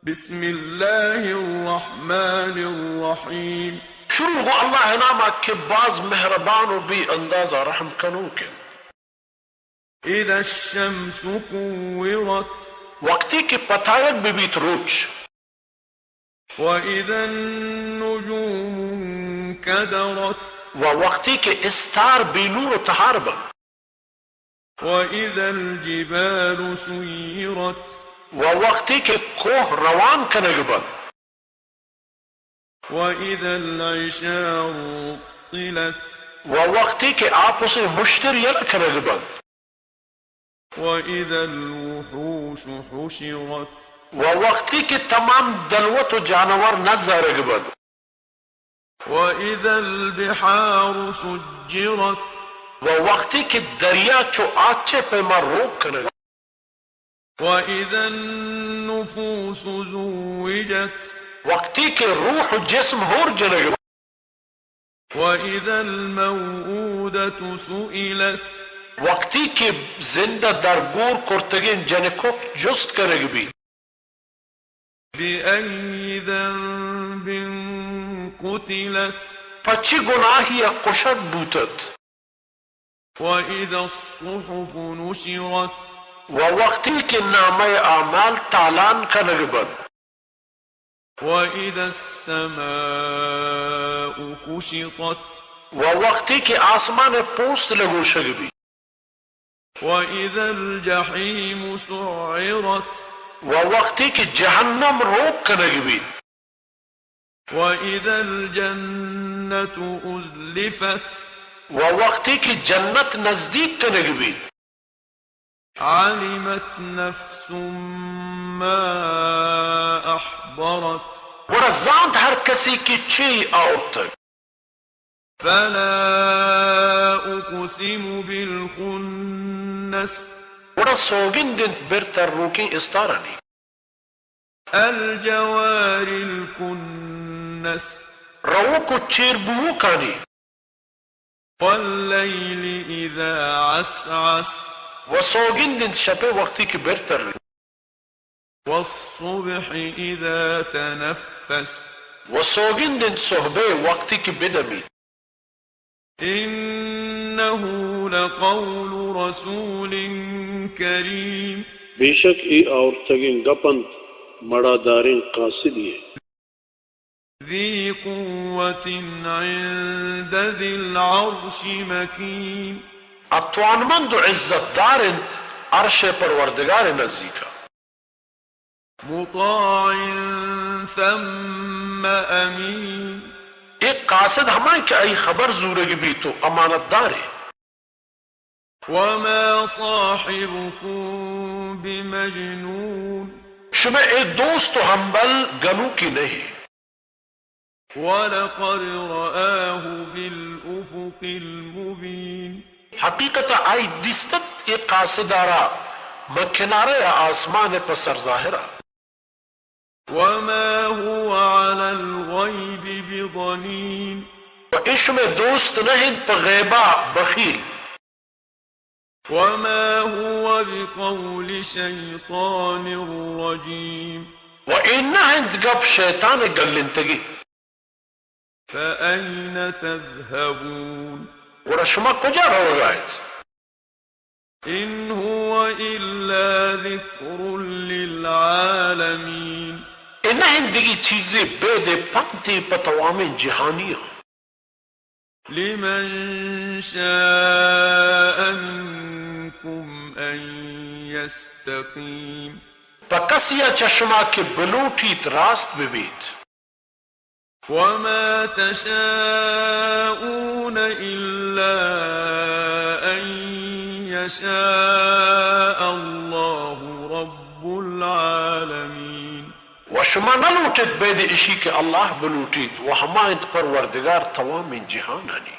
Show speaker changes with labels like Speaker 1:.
Speaker 1: بسم الله الرحمن الرحيم.
Speaker 2: شروع گو اللہ نامہ کے باز مہربان و بھی اندازہ رحم کنو کے.
Speaker 1: إذا الشمس كورت
Speaker 2: وقتی کی پتایت ببیت روچ.
Speaker 1: وإذا النجوم انكدرت
Speaker 2: وقتی کے استار بینور و تہار بن.
Speaker 1: وإذا الجبال سيرت
Speaker 2: وقتی کے کوہ روان کنگ بن.
Speaker 1: وإذا العشار طلت
Speaker 2: وقتی کے آپ اسے مشتریل کنگ بن.
Speaker 1: وإذا الوحوش حشرت
Speaker 2: وقتی کے تمام دلوت و جانور نظر بن.
Speaker 1: وإذا البحار سجرت
Speaker 2: وقتی کے دریا چو آچے پیما روک کنگ.
Speaker 1: وإذا النفوس زوجت
Speaker 2: وقتی کے روح و جسم ہور جنگ.
Speaker 1: وإذا الموءودة سئلت
Speaker 2: وقتی کے زندہ درگور کرتگین جنکو جست کرے بھی.
Speaker 1: بأي ذنب قتلت
Speaker 2: پچی گناہی کشت بوتت.
Speaker 1: وإذا الصحف نشرت
Speaker 2: وقتی کے نام اعمال تالان کنگ بن.
Speaker 1: وإذا السماء كشطت
Speaker 2: وقتی کے آسمان پوست لگو شگ بھی.
Speaker 1: وإذا الجحيم سعرت
Speaker 2: وقتی کی جہنم روک کنگ بھی.
Speaker 1: وإذا الجنة أزلفت
Speaker 2: وقتی کی جنت نزدیک کنگ بھی.
Speaker 1: علمت نفس ما أحضرت
Speaker 2: ورزاند ہر کسی کی چی عورت.
Speaker 1: فلا أقسم بالخنس
Speaker 2: ورسوگن دن برتر روکی استارنی.
Speaker 1: الجوار الكنس
Speaker 2: رو کو چیر بو کانی.
Speaker 1: والليل إذا عسعس
Speaker 2: وسوگن دن شپے وقتی کی برتر.
Speaker 1: والصبح إذا تنفس
Speaker 2: وسوگن دن صحبے وقتی کی بدمی.
Speaker 1: إنه لقول رسول كريم
Speaker 2: بے شک ای عورتگیں گپند مڑا داریں قاصدی ہے.
Speaker 1: ذي قوة عند ذي العرش مكين
Speaker 2: اتوان مند عزت دارند عرش پروردگار نزدیکا.
Speaker 1: مطاع ثم أمين
Speaker 2: ایک قاصد ہمائیں کہ ای خبر زورگ بھی تو امانت دار ہے.
Speaker 1: وما صاحبكم بمجنون
Speaker 2: شمع ایک دوست ہمبل گنو کی نہیں.
Speaker 1: ولقد رآه بالأفق المبين
Speaker 2: حقیقت آئی دستت ایک قاصدارا مکنارے آسمان پسر ظاہرہ.
Speaker 1: وما هو على الغيب بضنين
Speaker 2: و عشم دوست نہیں پا غیبہ بخیل.
Speaker 1: وما هو بقول شيطان رجيم
Speaker 2: و این ہند گپ شیطان گلنتگی.
Speaker 1: فأين تذهبون
Speaker 2: ورشما کجا رو گائید.
Speaker 1: إن هو إلا ذكر للعالمين
Speaker 2: این ہندگی چیزیں بے دے پنتی پتوام جہانیہ.
Speaker 1: لمن شاء منكم أن يستقيم
Speaker 2: پکسیا چشمہ کے بلوٹیت راست ببیت.
Speaker 1: وما تشاءون إلا أن يشاء الله رب العالمين.
Speaker 2: وشما نلوٹت بید اشی کے اللہ بلوٹیت و ہمائنت پروردگار تمام جہانانی.